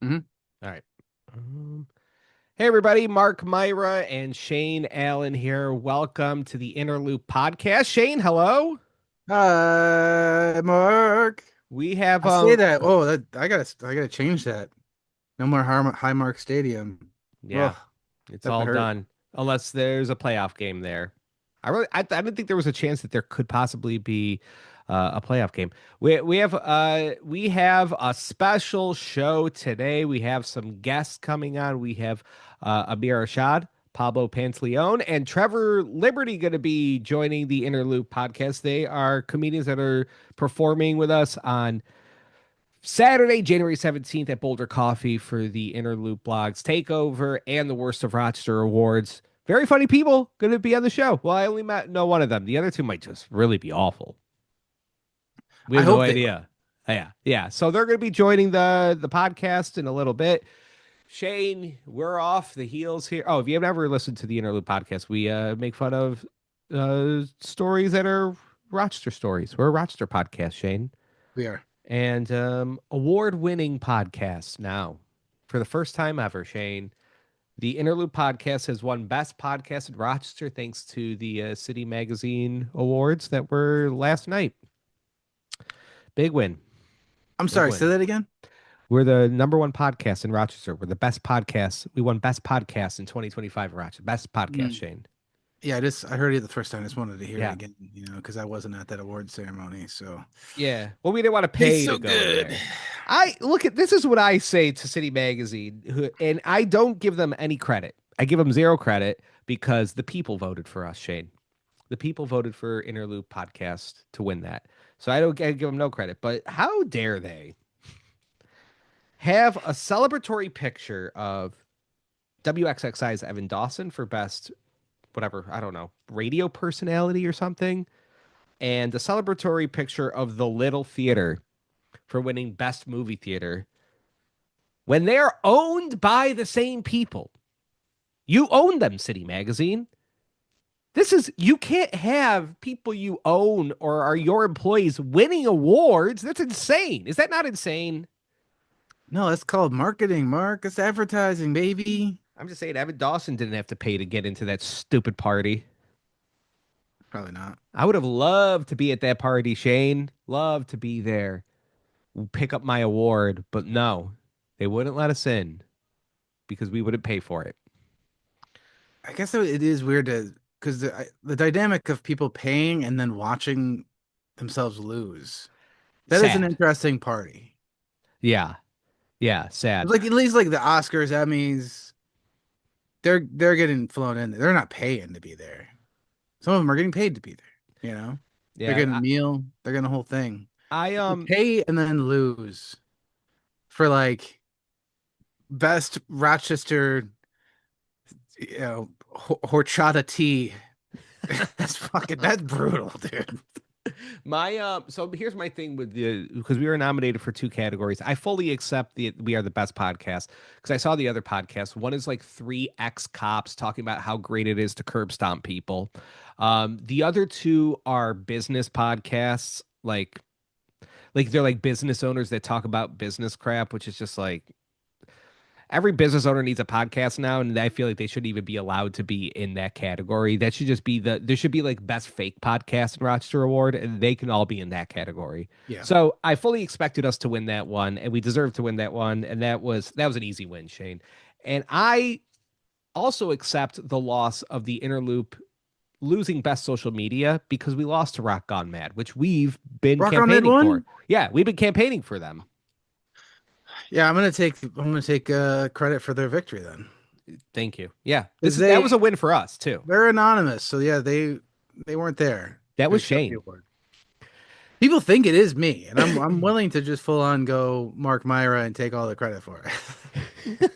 Hmm. All right. Um, hey, everybody. Mark, Myra, and Shane Allen here. Welcome to the Innerloop podcast. Shane, hello. Hi, Mark. We have, I say that. Oh, I gotta change that. No more Highmark Stadium. yeah, Oh, it's that would all hurt. done unless there's a playoff game there. I didn't think there was a chance that there could possibly be a playoff game. We have a special show today. We have some guests coming on. We have Aamir Arshad, Pablo Pantaleos, and Trevor Liberty going to be joining the Interloop podcast. They are comedians that are performing with us on Saturday, January 17th at Boulder Coffee for the Interloop Blogs Takeover and the Worst of Rochester Awards. Very funny people going to be on the show. Well, I only know one of them. The other two might just really be awful. We I have no hope they are. idea. Yeah, yeah. So they're going to be joining the podcast in a little bit. Shane, we're off the heels here. Oh, if you've never listened to the Interlude podcast, we make fun of stories that are Rochester stories. We're a Rochester podcast, Shane, We are. and award-winning podcast now for the first time ever. Shane, the Interlude podcast has won Best Podcast in Rochester thanks to the City Magazine Awards that were last night. Big win. I'm Big sorry. Say win. that again. We're the number one podcast in Rochester. We're the best podcast. We won best podcast in 2025 in Rochester. Best podcast, Mm. Shane. Yeah, I heard it the first time. I just wanted to hear it Yeah. again, because I wasn't at that award ceremony. So Yeah. Well, we didn't want to it's pay to so go good. there. I look at this is what I say to City Magazine, and I don't give them any credit. I give them zero credit because the people voted for us, Shane. The people voted for Interloop podcast to win that. So I don't give them no credit. But how dare they have a celebratory picture of WXXI's Evan Dawson for best whatever, I don't know, radio personality or something, and a celebratory picture of the Little Theater for winning Best Movie Theater when they're owned by the same people. You own them, City Magazine. You can't have people you own or are your employees winning awards. That's insane. Is that not insane? No, that's called marketing, Mark. It's advertising, baby. I'm just saying, Evan Dawson didn't have to pay to get into that stupid party. Probably not. I would have loved to be at that party, Shane. Love to be there. Pick up my award, but no, they wouldn't let us in because we wouldn't pay for it. I guess it is weird to because the dynamic of people paying and then watching themselves lose. That is an Sad. interesting party. Yeah. Yeah. Sad. It's like at least like the Oscars, Emmys, they're getting flown in. They're not paying to be there. Some of them are getting paid to be there. They're Yeah. getting a meal. They're getting a whole thing. I, You pay and then lose for like best Rochester, horchata tea. That's brutal, dude. so here's my thing with the because we were nominated for two categories. I fully accept the we are the best podcast because I saw the other podcast. One is like three ex-cops talking about how great it is to curb stomp people. The other two are business podcasts, like they're like business owners that talk about business crap, which is just like every business owner needs a podcast now, and I feel like they shouldn't even be allowed to be in that category. That should just be there should be like best fake podcast in Rochester Award, and they can all be in that category. Yeah. So I fully expected us to win that one, and we deserved to win that one, and that was an easy win, Shane. And I also accept the loss of the Interloop losing best social media because we lost to Rock Gone Mad, which we've been Rock on that campaigning for. one. Yeah, we've been campaigning for them. Yeah, I'm gonna take credit for their victory then. Thank you. Yeah, Because that was a win for us too. they're anonymous, so yeah, they weren't there That to was accept the Shane. award. People think it is me, and I'm willing to just full on go Mark Myra and take all the credit for it.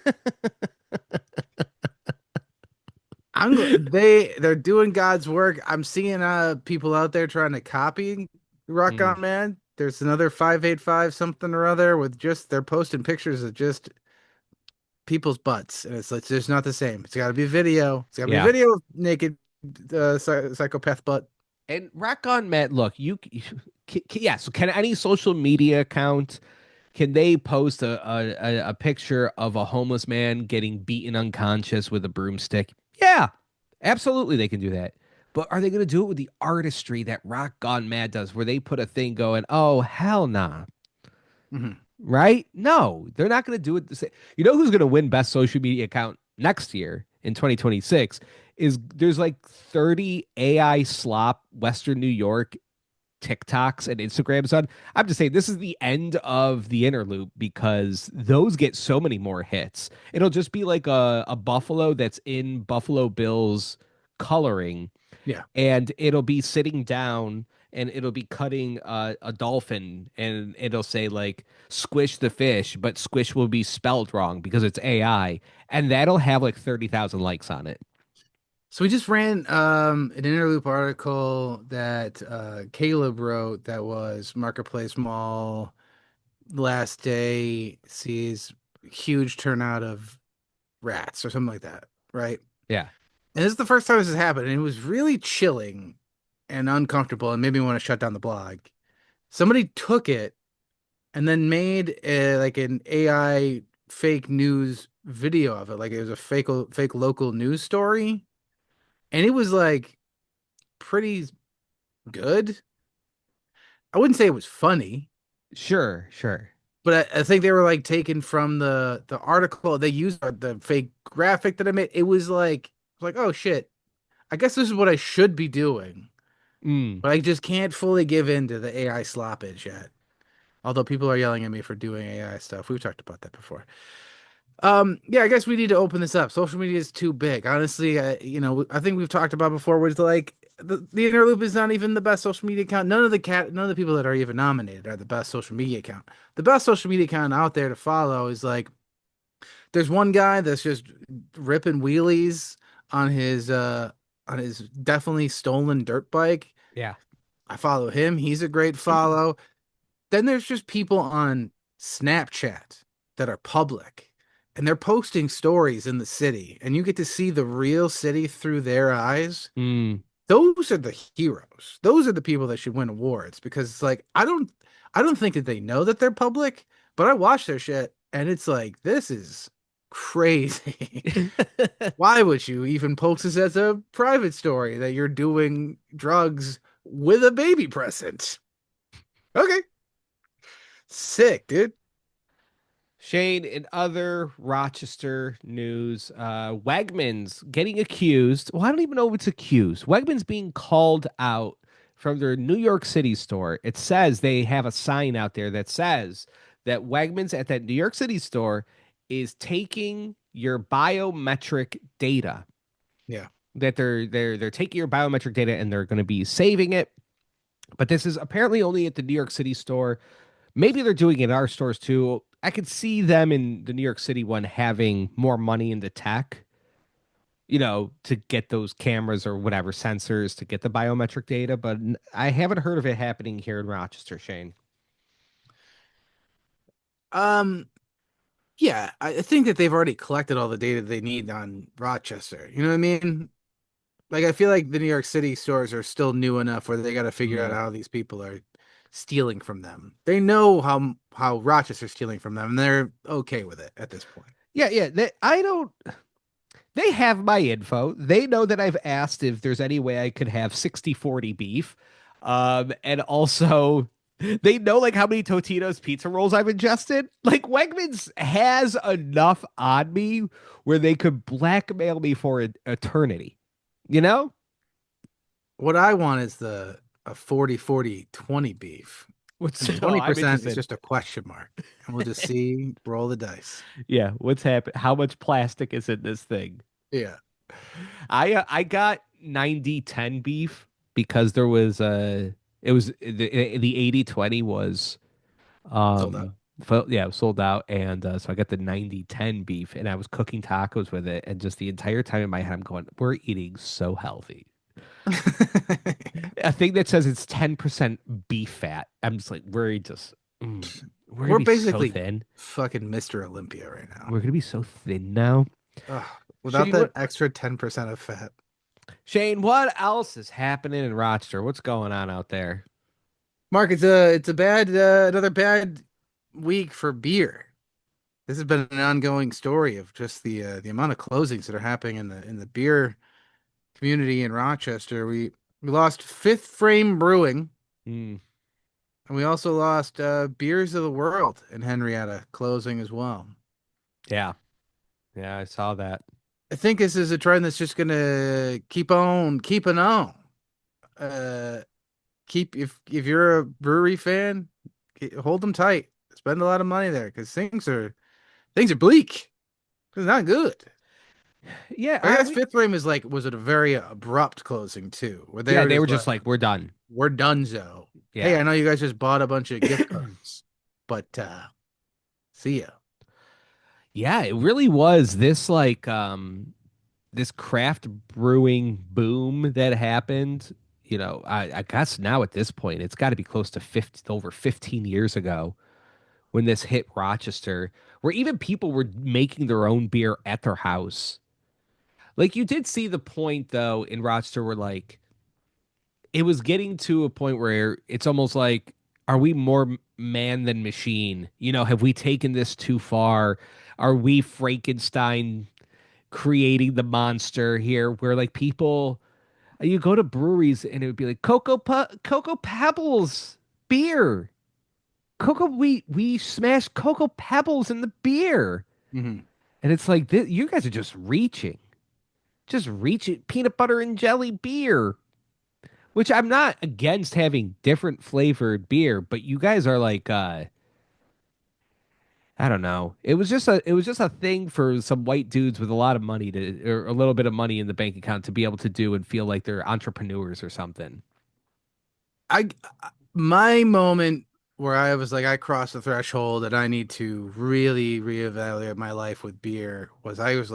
They're doing God's work. I'm seeing people out there trying to copy Rock Mm, On Man. There's another 585 something or other with just they're posting pictures of just people's butts, and it's just not the same. It's got to be video. It's got to be yeah. video of naked psychopath butt. And Rock on Matt, look, yeah, so can any social media account Can they post a picture of a homeless man getting beaten unconscious with a broomstick? Yeah, absolutely they can do that. But are they going to do it with the artistry that Rock Gone Mad does, where they put a thing going, oh, hell nah, Mhm. right? No, they're not going to do it the same. You know who's going to win best social media account next year in 2026 is there's like 30 AI slop Western New York TikToks and Instagrams on. I'm just saying this is the end of the Innerloop because those get so many more hits. It'll just be like a buffalo that's in Buffalo Bills coloring, Yeah. and it'll be sitting down and it'll be cutting a dolphin, and it'll say like squish the fish, but squish will be spelled wrong because it's AI, and that'll have like 30,000 likes on it. So we just ran an Interloop article that Caleb wrote that was Marketplace Mall last day sees huge turnout of rats or something like that, right? Yeah. And this is the first time this has happened, and it was really chilling and uncomfortable and made me want to shut down the blog. Somebody took it and then made like an AI fake news video of it, like it was a fake local news story, and it was like pretty good. I wouldn't say it was funny, Sure, sure. but I think they were like taken from the article. They used the fake graphic that I made. It was like, oh shit, I guess this is what I should be doing, Mm. but I just can't fully give in to the AI sloppage yet. Although people are yelling at me for doing AI stuff. We've talked about that before. Yeah, I guess we need to open this up. Social media is too big. Honestly, I think we've talked about before where it's like the Interloop is not even the best social media account. None of the people that are even nominated are the best social media account. The best social media account out there to follow is like there's one guy that's just ripping wheelies on his definitely stolen dirt bike. Yeah. I follow him. He's a great follow. Then there's just people on Snapchat that are public and they're posting stories in the city and you get to see the real city through their eyes. Mm. Those are the heroes. Those are the people that should win awards because it's like I don't think that they know that they're public, but I watch their shit and it's like this is crazy. Why would you even post this as a private story that you're doing drugs with a baby present? Okay. Sick, dude. Shane, in other Rochester news, Wegmans getting accused. Well, I don't even know if it's accused. Wegmans being called out from their New York City store. It says they have a sign out there that says that Wegmans at that New York City store is taking your biometric data. Yeah. That they're taking your biometric data and they're going to be saving it. But this is apparently only at the New York City store. Maybe they're doing it in our stores too. I could see them in the New York City one having more money into tech, to get those cameras or whatever sensors to get the biometric data. But I haven't heard of it happening here in Rochester, Shane. Um, yeah, I think that they've already collected all the data they need on Rochester. You know what I mean? Like, I feel like the New York City stores are still new enough where they got to figure out Mm. how these people are stealing from them. They know how Rochester's stealing from them, and they're okay with it at this point. Yeah, yeah. I don't. They have my info. They know that I've asked if there's any way I could have 60/40 beef. And also they know like how many Totino's pizza rolls I've ingested. Like Wegmans has enough on me where they could blackmail me for eternity. You know? What I want is the a 40-40-20 beef. And What's the oh, I'm 20% is interested. just a question mark. And we'll just see, roll the dice. Yeah, what's happened? How much plastic is in this thing? Yeah. I got 90/10 beef because there was it was the 80/20 was Sold out. yeah, it was sold out, and so I got the 90/10 beef and I was cooking tacos with it, and just the entire time in my head I'm going, we're eating so healthy. A thing that says it's 10% beef fat. I'm just like, we're gonna We're be so basically thin. fucking Mr. Olympia right now. We're gonna be so thin now. Ugh, without Shane, that what extra 10% of fat. Shane, what else is happening in Rochester? What's going on out there? Mark, it's a bad another bad. week for beer. This has been an ongoing story of just the amount of closings that are happening in the beer community in Rochester. We lost Fifth Frame Brewing, Mm, and we also lost Beers of the World in Henrietta closing as well. yeah. Yeah, I saw that. I think this is a trend that's just gonna keep on keeping on. Uh, keep if you're a brewery fan, hold them tight. Spend a lot of money there because things are bleak. It's not good. Yeah, I guess Fifth Frame is like was it a very abrupt closing too, where they yeah, were they were just just like, like, we're done. "We're donezo." Hey, Yeah. I know you guys just bought a bunch of gift cards, but see ya. Yeah, it really was this like this craft brewing boom that happened. I guess now at this point it's got to be close to 50 over 15 years ago when this hit Rochester, where even people were making their own beer at their house. Like you did see the point though in Rochester where like it was getting to a point where it's almost like, are we more man than machine? Have we taken this too far? Are we Frankenstein creating the monster here? Where like people, you go to breweries and it would be like Cocoa Pebbles beer. We smash Cocoa Pebbles in the beer, Hmm. and it's like you guys are just reaching peanut butter and jelly beer. Which I'm not against having different flavored beer, but you guys are like I don't know. It was just a thing for some white dudes with a lot of money to or a little bit of money in the bank account to be able to do and feel like they're entrepreneurs or something. I my moment where I was like I crossed the threshold and I need to really reevaluate my life with beer was I was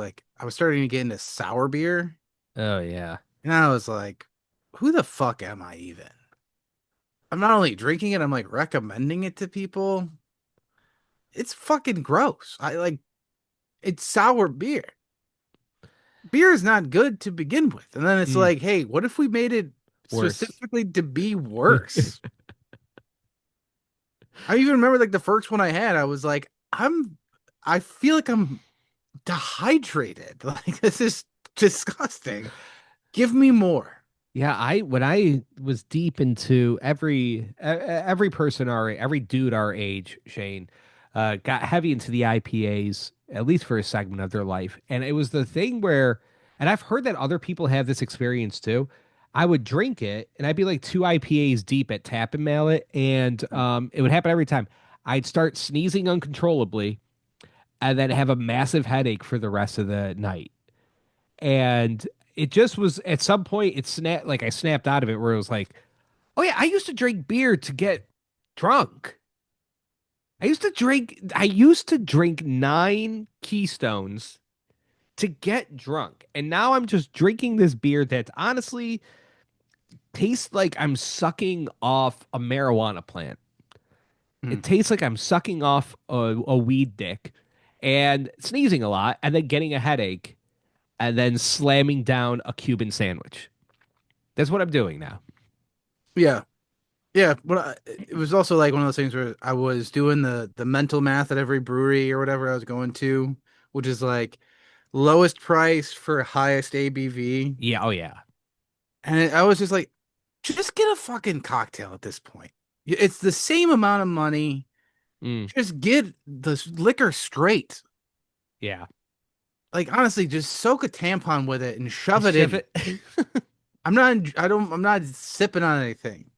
starting to get into sour beer, Oh yeah. and I was like, who the fuck am I even? I'm not only drinking it, I'm like recommending it to people. It's fucking gross. I like it's sour beer. Beer is not good to begin with. And then it's Mm, like, hey, what if we made it worse. specifically to be worse? I even remember like the first one I had, I was like, I feel like I'm dehydrated. Like this is disgusting. Give me more. Yeah, I when I was deep into every person every dude our age, Shane, got heavy into the IPAs at least for a segment of their life, and it was the thing where, and I've heard that other people have this experience too. I would drink it, and I'd be like two IPAs deep at Tap and Mallet, and it would happen every time. I'd start sneezing uncontrollably, and then have a massive headache for the rest of the night. And it just was at some point it snapped like I snapped out of it where it was like, oh yeah, I used to drink beer to get drunk. I used to drink 9 Keystones to get drunk. And now I'm just drinking this beer that honestly tastes like I'm sucking off a marijuana plant. It Mm. tastes like I'm sucking off a weed dick and sneezing a lot and then getting a headache and then slamming down a Cuban sandwich. That's what I'm doing now. Yeah. Yeah, but it was also like one of those things where I was doing the mental math at every brewery or whatever I was going to, which is like lowest price for highest ABV. Yeah. Oh yeah. And I was just like, just get a fucking cocktail at this point. It's the same amount of money. Mm, Just get the liquor straight. yeah. Like honestly, just soak a tampon with it and shove it in Shift me. it. I'm not sipping on anything.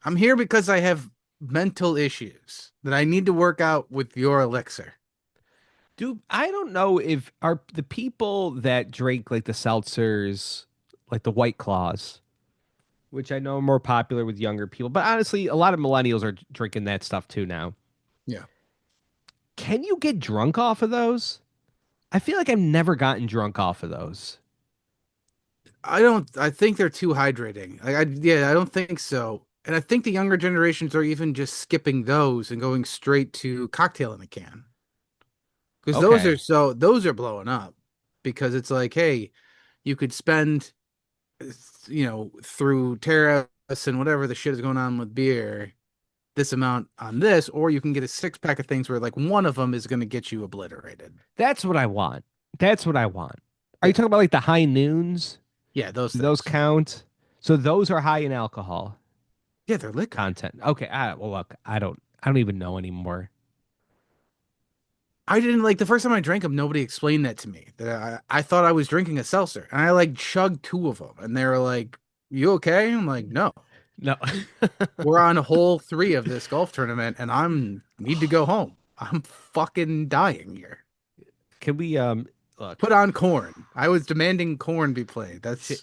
I'm here because I have mental issues that I need to work out with your elixir. Dude, I don't know if are the people that drink like the seltzers, like the White Claws, which I know are more popular with younger people, but honestly, a lot of millennials are drinking that stuff too now. Yeah. Can you get drunk off of those? I feel like I've never gotten drunk off of those. I think they're too hydrating. Yeah, I don't think so. And I think the younger generations are even just skipping those and going straight to cocktail in a can. Because Okay. those are blowing up because it's like, hey, you could spend, through tariffs and whatever the shit is going on with beer. this amount on this, or you can get a six pack of things where like one of them is going to get you obliterated. That's what I want. That's what I want. Are you Yeah. talking about like the high noons? Yeah, those Do those things. count? So those are high in alcohol Yeah, they're liquor. content. Okay. Well, look, I don't even know anymore. I didn't like the first time I drank them, nobody explained that to me. That I thought I was drinking a seltzer. And I like chugged two of them. And they were like, "You okay?" I'm like, "No. No. We're on hole three of this golf tournament and I'm need to go home. I'm fucking dying here. Can we look? Put on corn." I was demanding corn be played. Shit.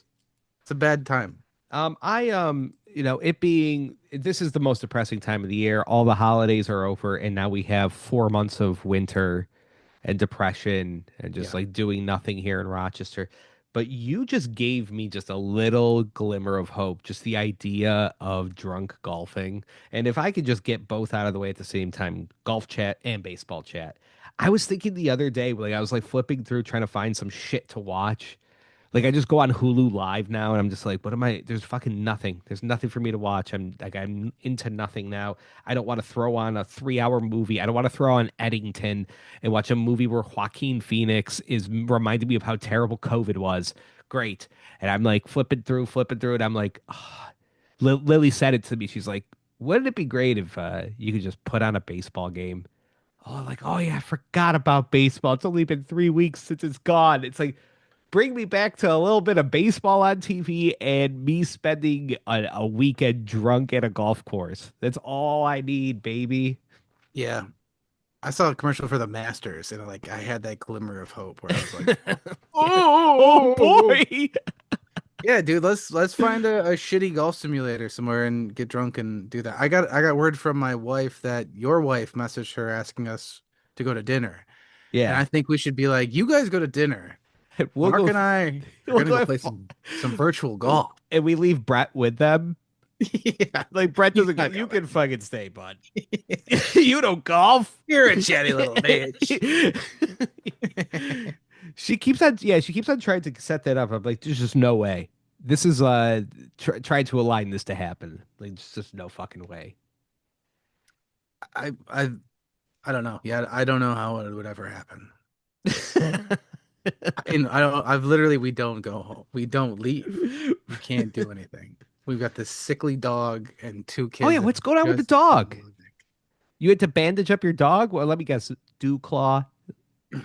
It's a bad time. I it being this is the most depressing time of the year. All the holidays are over, and now we have 4 months of winter and depression and just Yeah. like doing nothing here in Rochester. But you just gave me just a little glimmer of hope, just the idea of drunk golfing. And if I could just get both out of the way at the same time, golf chat and baseball chat. I was thinking the other day, like I was like flipping through trying to find some shit to watch. Like I just go on Hulu Live now and I'm just like, what am I? There's fucking nothing. There's nothing for me to watch. I'm into nothing now. I don't want to throw on a 3 hour movie. I don't want to throw on Eddington and watch a movie where Joaquin Phoenix is reminding me of how terrible COVID was. Great. And I'm like flipping through, and I'm like, oh. Lily said it to me. She's like, wouldn't it be great if you could just put on a baseball game? Oh, like, oh yeah, I forgot about baseball. It's only been 3 weeks since it's gone. It's like, bring me back to a little bit of baseball on TV and me spending a weekend drunk at a golf course. That's all I need, baby. Yeah. I saw a commercial for the Masters and like I had that glimmer of hope where I was like, Yeah. Oh "Oh, boy. yeah, dude, let's find a shitty golf simulator somewhere and get drunk and do that." I got word from my wife that your wife messaged her asking us to go to dinner. And Yeah. I think we should be like, "You guys go to dinner. We'll Mark go and I are we'll gonna go go have play fun. some virtual golf." And we leave Brett with them. Yeah. Like Brett He's doesn't go, not you can coming. fucking stay, bud. You don't golf. You're a chatty little bitch. She keeps on trying to set that up. I'm like, there's just no way. This is trying to align this to happen. Like, there's just no fucking way. I I I don't know. Yeah, I don't know how it would ever happen. I don't. I've literally. We don't go home. We don't leave. We can't do anything. We've got this sickly dog and two Oh yeah, kids that what's are going on with the just dog? allergic. You had to bandage up your dog? Well, let me guess. Dew claw.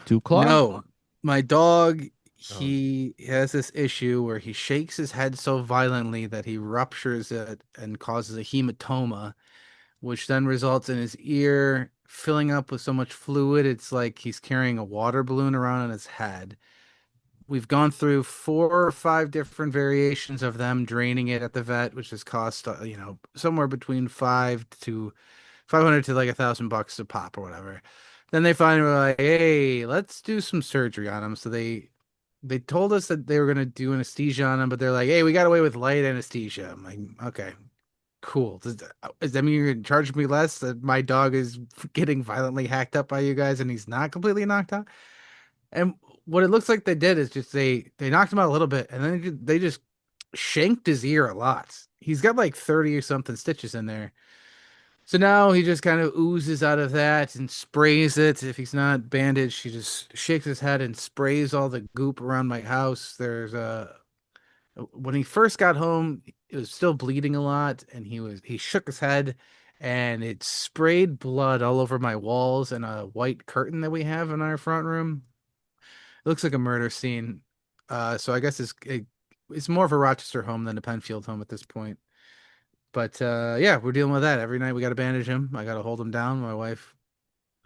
Dew claw? No, my dog. Oh, He has this issue where he shakes his head so violently that he ruptures it and causes a hematoma, which then results in his ear filling up with so much fluid. It's like he's carrying a water balloon around on his head. We've gone through 4 or 5 different variations of them draining it at the vet, which has cost somewhere between 500 to like $1,000 a pop or whatever. Then they finally were like, "Hey, let's do some surgery on him." So they told us that they were gonna do anesthesia on him, but they're like, "Hey, we got away with light anesthesia." I'm like, "Okay, cool. Does that mean you're gonna charge me less that my dog is getting violently hacked up by you guys and he's not completely knocked out?" And what it looks like they did is just they knocked him out a little bit, and then they just shanked his ear a lot. He's got like 30 or something stitches in there. So now he just kind of oozes out of that and sprays it. If he's not bandaged, he just shakes his head and sprays all the goop around my house. There's a When he first got home, it was still bleeding a lot, and he shook his head and it sprayed blood all over my walls and a white curtain that we have in our front room. It looks like a murder scene. So I guess it's more of a Rochester home than a Penfield home at this point. But yeah, we're dealing with that every night. We got to bandage him. I got to hold him down. My wife,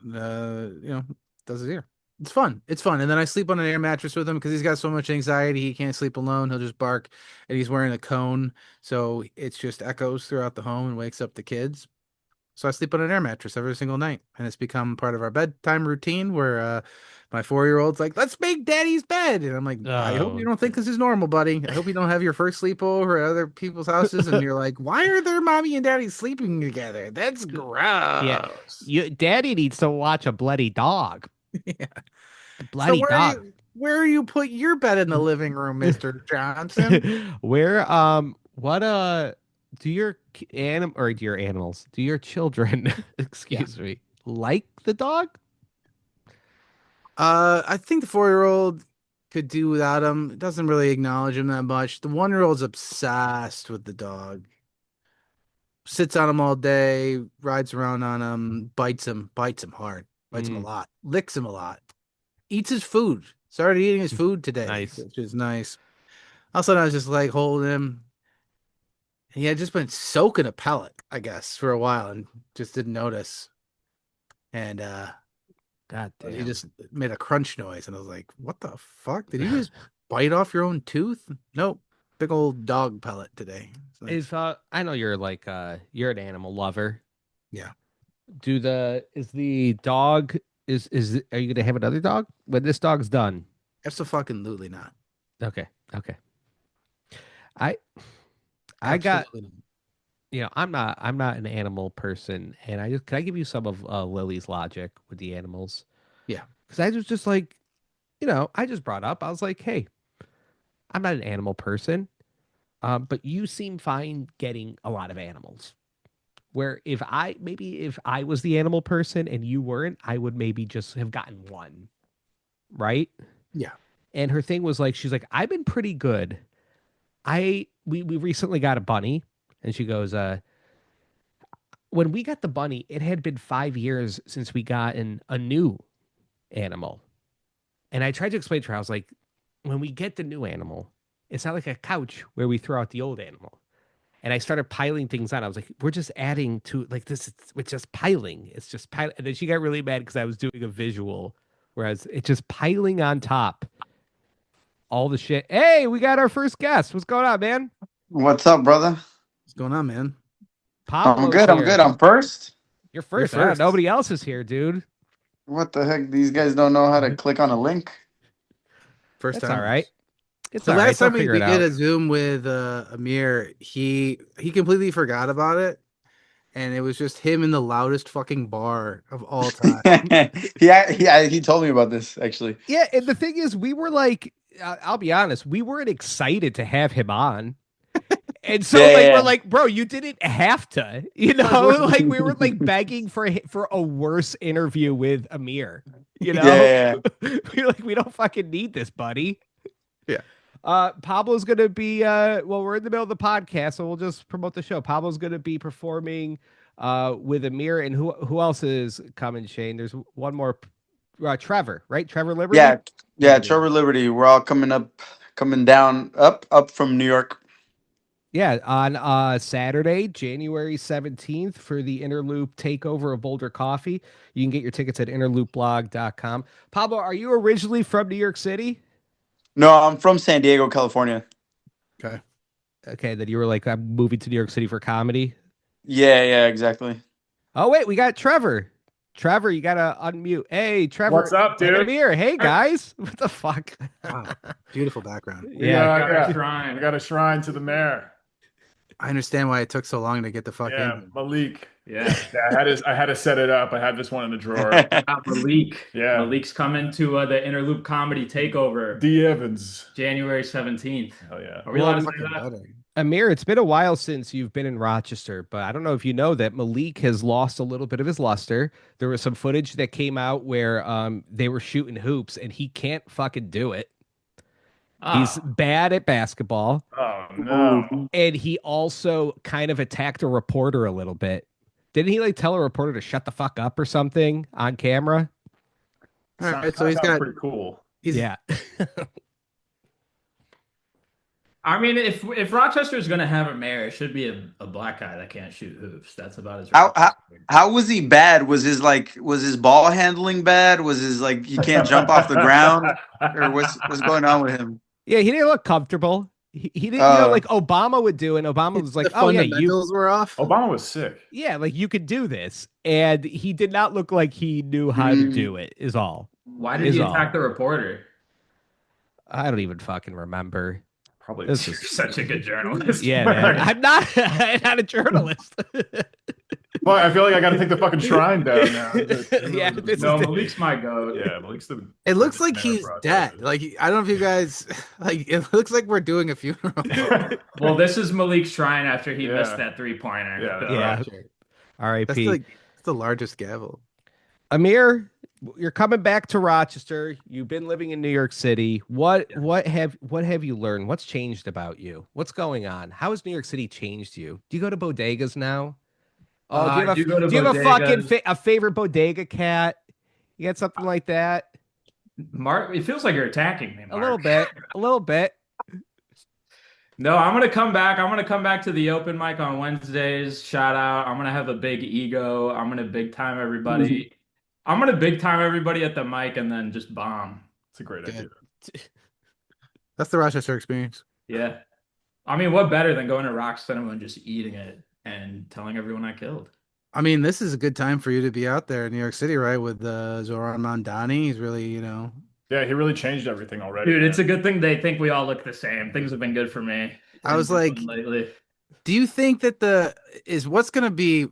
you know, does his ear. It's fun. It's fun. And then I sleep on an air mattress with him because he's got so much anxiety. He can't sleep alone. He'll just bark, and he's wearing a cone, so it's just echoes throughout the home and wakes up the kids. So I sleep on an air mattress every single night, and it's become part of our bedtime routine where my 4-year-old's like, "Let's make daddy's bed." And I'm like, "I hope you oh, don't think this is normal, buddy. I hope you don't have your first sleepover at other people's houses and you're like, why are their mommy and daddy sleeping together? That's yeah. gross." Daddy needs to watch a bloody dog. Yeah. A So bloody dog. where you put your bed in the living room, Mr. Johnson? Where what do your do your animals, do your children, Yeah. excuse me, like the dog? I think the 4-year-old could do without him. Doesn't really acknowledge him that much. The 1-year-old's obsessed with the dog. Sits on him all day, rides around on him, bites him hard, bites him a Mm, lot, licks him a lot, eats his food. Started eating his food today, nice. which is nice. All of a sudden, I was just like holding him. He had just been soaking a pellet, I guess, for a while and just didn't notice. And God he damn. just made a crunch noise, and I was like, "What the fuck? Did you just bite off your own tooth?" Nope, big old dog pellet today. It's nice. Is I know you're like you're an animal lover. Yeah, Is the dog is are you gonna have another dog when this dog's done? absolutely not. Okay, okay. I I got Absolutely not. I'm not an animal person, and I just can I give you some of Lily's logic with the animals? Yeah, Because I was just like, I just brought up, I was like, hey, I'm not an animal person, but you seem fine getting a lot of animals. Where if I was the animal person and you weren't, I would maybe just have gotten one, right? yeah, And her thing was like, she's like, I've been pretty good. We recently got a bunny, and she goes, when we got the bunny, it had been 5 years since we got a new animal. And I tried to explain to her, I was like, when we get the new animal, it's not like a couch where we throw out the old animal. And I started piling things on. I was like, we're just adding to like this. It's just piling. It's just piling. And then she got really mad because I was doing a visual, whereas it's just piling on top all the shit. Hey, we got our first guest. What's going on, man? What's up, brother? what's going on, man? I'm Pablo's good. I'm good. here. I'm first. You're You're first. first. Nobody else is here, dude. What the heck? These guys don't know how to click on a link. First That's all time. right. It's The all right. last They'll time we, figure we it did out. a Zoom with Amir, he completely forgot about it, and it was just him in the loudest fucking bar of all time. He told me about this actually. Yeah, and the thing is, we were like, I'll be honest, we weren't excited to have him on. And so, Yeah, like, we're yeah, like, bro, you didn't have to, like we were like begging for a worse interview with Amir, yeah, yeah. we're like, we don't fucking need this, buddy. Yeah. Pablo's gonna be well, we're in the middle of the podcast, so we'll just promote the show. Pablo's gonna be performing with Amir, and who else is coming, Shane? There's one more, Trevor, right? Trevor Liberty. Yeah, yeah. Trevor Liberty. We're all coming down, up from New York. Yeah, on Saturday, January 17th for the Innerloop takeover of Boulder Coffee. You can get your tickets at innerloopblog.com. Pablo, are you originally from New York City? No, I'm from San Diego, California. Okay. Okay, then you were like, I'm moving to New York City for comedy. Yeah, yeah, exactly. Oh, wait, we got Trevor. Trevor, you got to unmute. Hey, Trevor. What's up, And dude? Amir. Hey, guys. What the fuck? Wow. Beautiful background. Yeah. got a shrine. I got a shrine to the mayor. I understand why it took so long to get the fuck Yeah, in. Malik. Yeah. Yeah, I had to set it up. I had this one in the drawer. Malik. Yeah. Malik's coming to the Interloop Comedy Takeover D. Evans. January 17th. Hell yeah. Are we allowed to say Fucking that? better. Amir, it's been a while since you've been in Rochester, but I don't know if you know that Malik has lost a little bit of his luster. There was some footage that came out where they were shooting hoops and he can't fucking do it. He's Oh, bad at basketball. Oh no. And he also kind of attacked a reporter a little bit. Didn't he like tell a reporter to shut the fuck up or something on camera? All right, so Sounds he's got pretty cool. he's Yeah. I mean, if Rochester's gonna have a mayor, it should be a black guy that can't shoot hoops. That's about as How, how how was he bad? Was his ball handling bad? Was his like he can't jump off the ground? Or what's going on with him? Yeah, he didn't look comfortable. He didn't, like Obama would do, and Obama was like, the "Oh yeah, you, fundamentals were off. Obama was sick. yeah, like you could do this," and he did not look like he knew how to do it. Is all. Why did Is he all. attack the reporter? I don't even fucking remember. Probably This You're such a good journalist. Yeah, man. I'm not a journalist. Well, I feel like I got to take the fucking shrine down now. Yeah, this No, is the- Malik's my goat. Yeah, Malik's the. It looks like mayor he's of dead. Rochester. Like I don't know if you guys like. It looks like we're doing a funeral. Well, this is Malik's shrine after he Yeah. missed that 3-pointer. Yeah. So, Yeah. That's R.I.P. that's the largest gavel. Amir, you're coming back to Rochester. You've been living in New York City. What have you learned? What's changed about you? What's going on? How has New York City changed you? Do you go to bodegas now? Oh, do you I have do go to do you have a fucking bodegas. a favorite bodega cat? You got something like that? Mark, it feels like you're attacking me, A Mark. little bit. A little bit. No, I'm gonna come back. I'm gonna come back to the open mic on Wednesdays. Shout out. I'm gonna have a big ego. I'm gonna big time everybody. I'm gonna big time everybody at the mic and then just bomb. It's a great Good. idea. That's the Rochester experience. Yeah. I mean, what better than going to Rock Cinema and just eating it and telling everyone I killed? I mean, this is a good time for you to be out there in New York City, right? With Zoran Mondani. He's really, Yeah, he really changed everything already. Dude, man. it's a good thing they think we all look the same. Things have been good for me. I was like, lately. do you think that what's going to be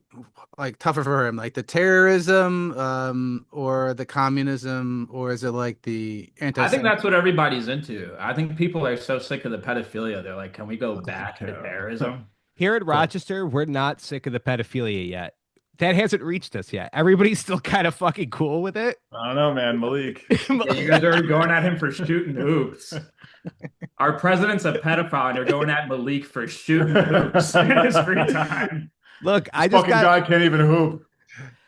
like tougher for him, like the terrorism, or the communism, or is it like the anti? I think that's what everybody's into. I think people are so sick of the pedophilia. They're like, can we go back to Yeah. terrorism? Here in Rochester, we're not sick of the pedophilia yet. That hasn't reached us yet. Everybody's still kind of fucking cool with it. I don't know, man. Malik. Yeah, you guys are going at him for shooting hoops. Our president's a pedophile, and they're going at Malik for shooting hoops in his free time. Look, I just Fucking got guy can't even hoop.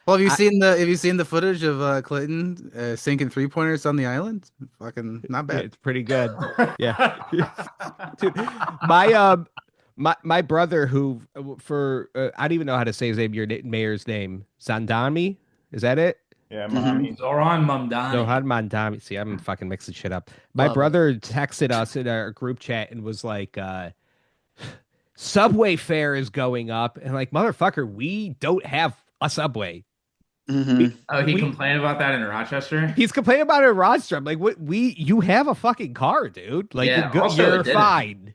Well, have you seen the footage of Clinton sinking 3-pointers on the island? Fucking not bad. it's pretty good. Yeah. Dude, my brother who for I don't even know how to say his name, your mayor's name, Zandami, is that it? Yeah, Mhm. mommy. Zoran Mamdani. Zohan Mandami. See, I'm fucking mixing shit up. My Love it. brother texted us in our group chat and was like, Subway fare is going up. And like, motherfucker, we don't have a Subway. Mhm. Oh, he We- complained about that in Rochester? He's complaining about it in Rochester. I'm like, what? You have a fucking car, dude. Like, Yeah, you're good. also, it You're didn't. fine.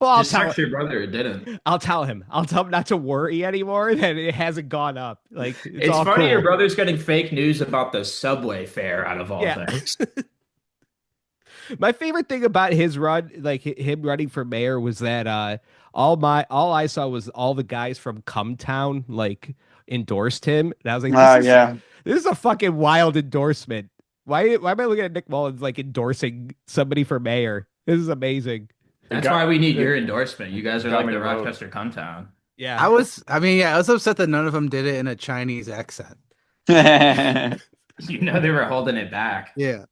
Well, Just text your brother, it didn't. I'll tell him. I'll tell him not to worry anymore. That it hasn't gone up. Like, It's all funny cool. your brother's getting fake news about the subway fare out of all Yeah. things. My favorite thing about his run, like him running for mayor, was that all I saw was all the guys from Cumtown like endorsed him, and I was like, Yeah. this is a fucking wild endorsement. Why am I looking at Nick Mullins like endorsing somebody for mayor? This is amazing. That's got- why we need it your endorsement. You guys are got like me the to vote. Rochester come town. Yeah, I was upset that none of them did it in a Chinese accent. You know they were holding it back. Yeah.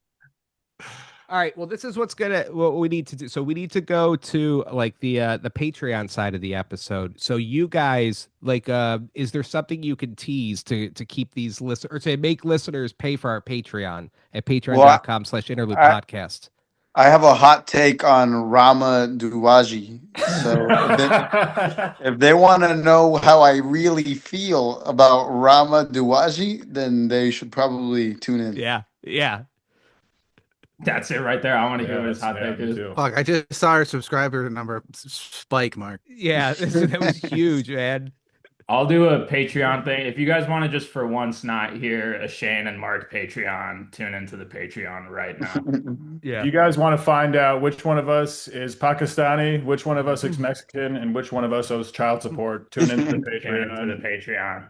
All right. Well, this is what we need to do. So we need to go to like the Patreon side of the episode. So you guys like, is there something you can tease to keep these listeners or to make listeners pay for our Patreon at patreon.com/interlude podcast? I have a hot take on Rama Duwaji. So if they want to know how I really feel about Rama Duwaji, then they should probably tune in. Yeah. Yeah. That's it right there. I want to hear what his hot take me is. too. Fuck, I just saw our subscriber number spike, Mark. Yeah. That was huge, man. I'll do a Patreon thing. If you guys want to just for once not hear a Shane and Mark Patreon, tune into the Patreon right now. Yeah. You guys want to find out which one of us is Pakistani, which one of us is Mexican, and which one of us owes child support? Tune into the Tune Patreon. into the Patreon.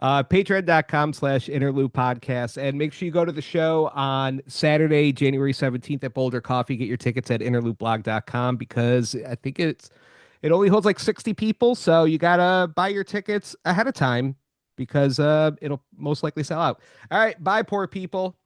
Patreon.com/interlude podcast. And make sure you go to the show on Saturday, January 17th at Boulder Coffee. Get your tickets at interludeblog.com because I think it only holds like 60 people. So you got to buy your tickets ahead of time because it'll most likely sell out. All right. Bye, poor people.